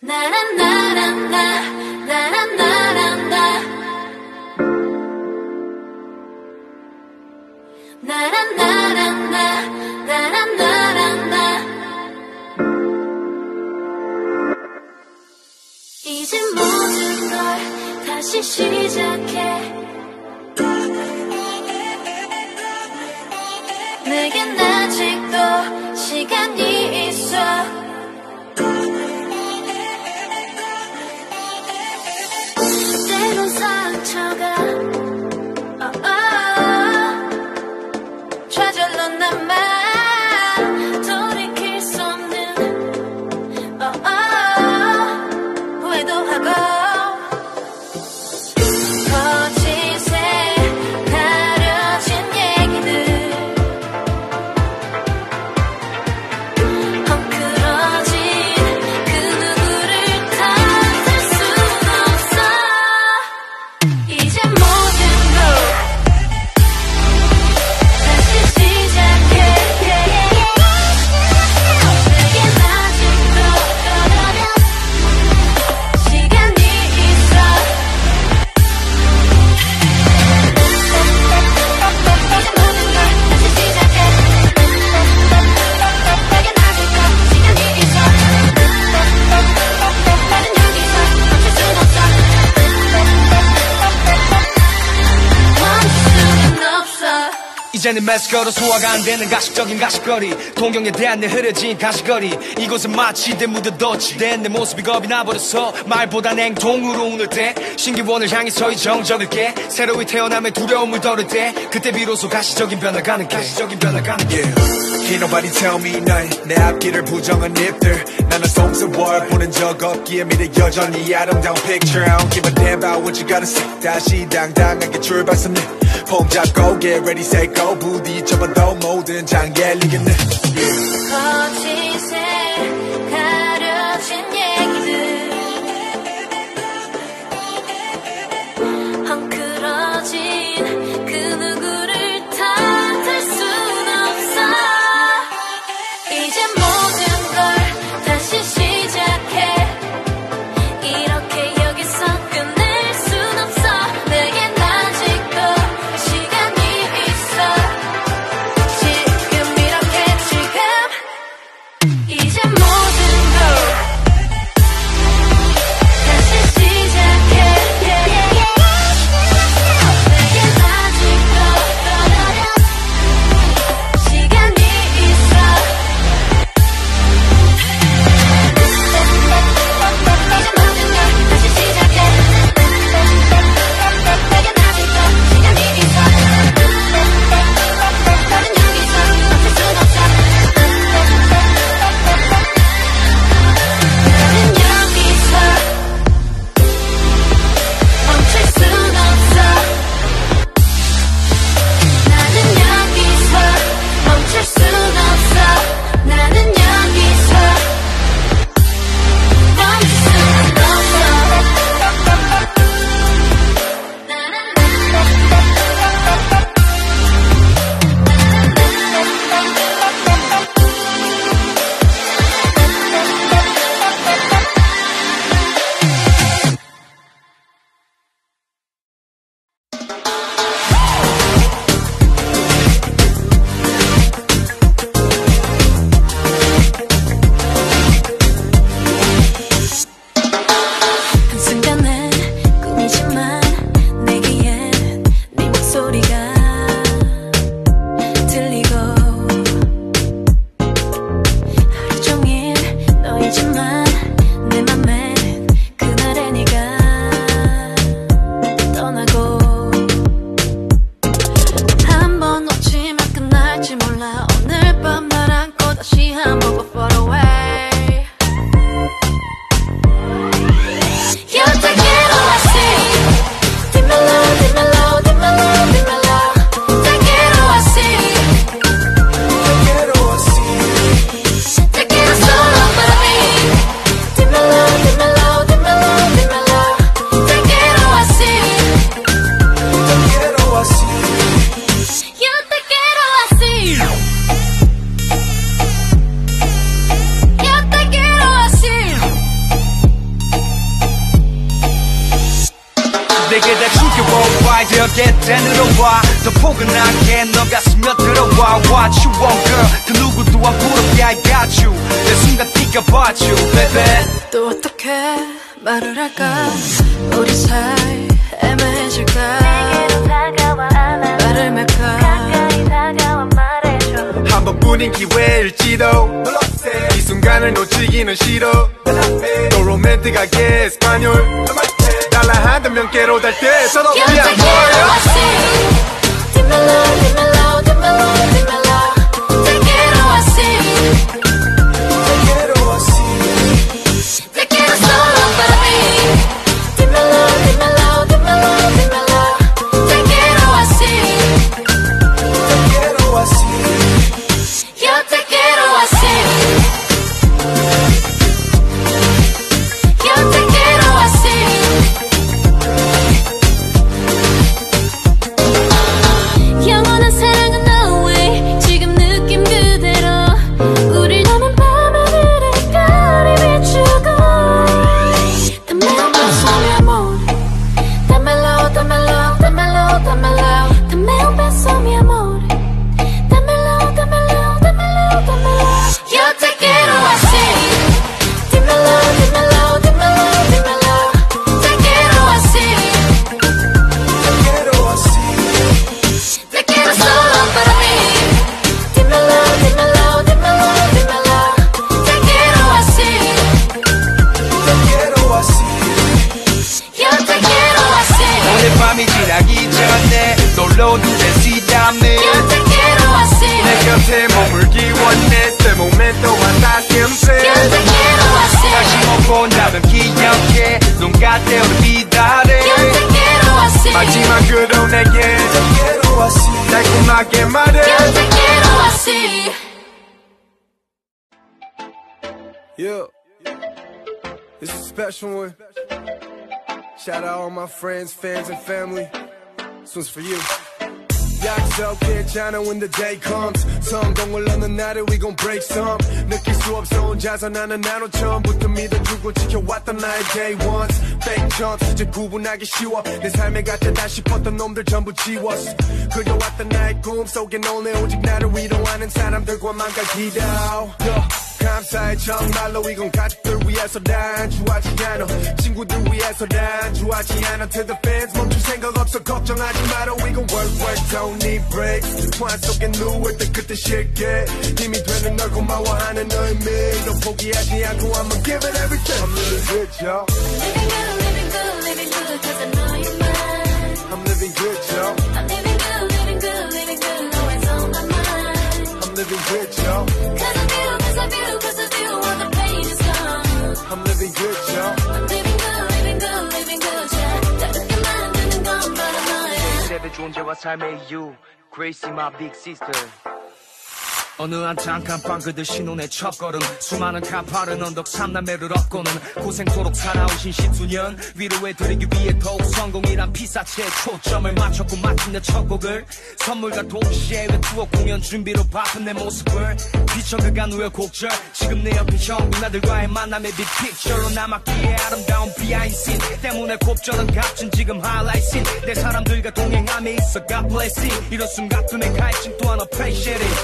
나란나란나 나란나란나 나란나란나 나란나란나 이제 모든 걸 다시 시작해 내겐 아직도 시간이 있어 때론 상처가 좌절로 남아 돌이킬 수 없는 후회도 하고 거짓에 가려진 얘기들 헝클어진 그 누구를 탓할 순 없어 이제 모든 걸 다시 시작해 내겐 아직도 시간이 있어 이제 모든 걸 다시 시작해 내겐 아직도 시간이 있어 나는 여기서 멈출 순 없어 멈출 수는 없어 이제는 매스거로 소화가 안 되는 가식적인 가식거리 동경에 대한 내 흐려진 가시거리 이곳은 마치 내 묻어뒀지 내 모습이 겁이 나버려서 말보단 행동으로 오늘 때 신기원을 향해서 이 정적을 깨 새로이 태어남의 두려움을 덜을 때 그때 비로소 가시적인 변화가는 게 Can't nobody tell me nothing 내 앞길을 부정한 잎들 나는 속세월 보낸 적 없기에 미래 여전히 아름다운 picture I don't give a damn about what you gotta say 다시 당당하게 출발선을 폼 잡고 get ready set go 부딪혀봐도 모든 장애 리겠네 거짓에 가려진 얘기들 헝클어진 그 누구를 탓할 순 없어 이제 모든 걸 다시 시작해 이렇게 여기서 끝낼 순 없어 내겐 아직도 시간이 있어 지금 이렇게 지금 이게 다 죽여 worldwide again 와 더 포근하게 너가 스며들어와 What you want girl 그 누구도 안 부럽게 I got you 내 순간 뛰어봐줘 baby 또 어떻게 말을 할까 우리 사이 애매해질까 말을 말까 가까이 다가와 말해줘 한 번뿐인 기회일지도 이 순간을 놓치기는 싫어 또 로맨틱하게 스파뇰 달라 한다면 깨로 달때 서로 그냥 뭐야 Dímelo, dímelo, dímelo, dímelo Te quiero así Te quiero así Te quiero solo para mí Dímelo, dímelo, dímelo, dímelo Te quiero así Te quiero así Yo te quiero así Yo te quiero así 영원한 사랑은 no way 지금 느낌 그대로 우릴 담은 밤하늘에 별이 비추고 Dámelo un beso mi amor Dámelo, dámelo, dámelo, dámelo Dame un beso mi amor Dámelo, dámelo, dámelo, dámelo Yo te quiero así Dímelo, dímelo, dímelo, dímelo Te quiero así Te quiero así Te quiero solo para mí Dímelo, dímelo, dímelo, dímelo Te quiero así Te quiero así Yo te quiero así 오늘 밤이 지나기 전에 놀러 눈에 시담네 Yo te quiero así 내 곁에 머물기 원해 내 몸에 또한 다시음새 Yo te quiero así 다시 못 본다면 기억해 눈 같아 우리 기다려 Yo te quiero así 마지막으로 내게 Te quiero así 달콤하게 말해 Yo te quiero así Yeah, this is a special one. Shout out all my friends, fans, and family. This one's for you. 약속했잖아 when the day comes 성공을 얻는 날에 we gon' break some 느낄 수 없어 혼자서 나는 나로 처음부터 믿어주고 지켜왔던 나의 day ones fake chumps 이제 구분하기 쉬워 내 삶에 같다 싶었던 놈들 전부 지웠어 그려왔던 나의 꿈속에 놀래 오직 나를 위로하는 사람들과만 갈 기도 감사해 정말로 이건 가족들 위해서 난 좋아하지 않아 친구들 위해서 난 좋아하지 않아 To the fans 멈출 생각 없어 걱정하지 마라 We gon' work don't need breaks 환 속에 누울 때 그때 쉴게 힘이 되는 널 고마워하는 의미 너 포기하지 않고 I'ma give it everything I'm living good y'all Living good, living good Cause I know you're mine I'm living good y'all I'm living good, living good, living good Always on my mind I'm living good y'all Cause of you, cause of you, cause of you All the pain is gone I'm living good y'all I'm living good, living good, living good yeah. 다르게 만드는 건 바로 너야 세대 존재와 삶의 이유 Gracie my big sister 어느 한창 깜빵 그들 신혼의 첫걸음 수많은 가파른 언덕 삼남매를 업고는 고생토록 살아오신 10수년 위로해드리기 위해 더욱 성공이란 피사체에 초점을 맞췄고 마침내 첫 곡을 선물과 동시에 왜 투어 공연 준비로 바쁜 내 모습을 비춰 그간 후의 곡절 지금 내 옆에 형 누나들과의 만남의 빅픽처로 남았기에 아름다운 비하인드 씬 때문에 곱절은 값진 지금 하이라이트 씬내 사람들과 동행함에 있어 God bless it 이런 순간도 내 갈증 또한 appreciate it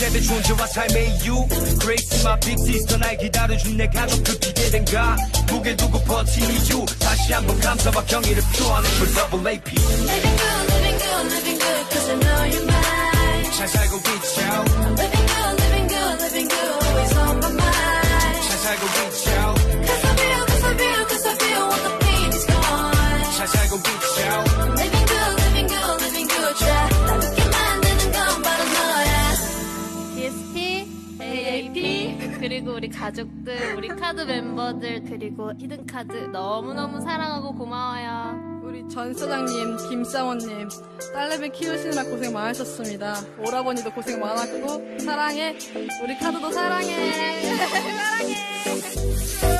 제 존재와 삶의 이유 Gracie my big sister 날 기다려준 내 가족들 기대된가 무게 두고 버틴 이유 다시 한번 감사와 경의를 표하는 그 double AP Living good, living good, living good Cause I know you're mine 잘 살고 있죠 Living good, living good, living good Always on my mind 잘 살고 있죠 Cause of you, cause of you, cause of you All the pain is gone 잘 살고 있죠 Living good, living good, living good yeah. 다르게 만드는 건 바로 너야 DSP, AAP 그리고 우리 가족들, 우리 카드 멤버들 그리고 히든카드 너무너무 사랑하고 고마워요 우리 전 사장님, 김사원님, 딸내미 키우시느라 고생 많으셨습니다. 오라버니도 고생 많았고 사랑해. 우리 카드도 사랑해. 사랑해.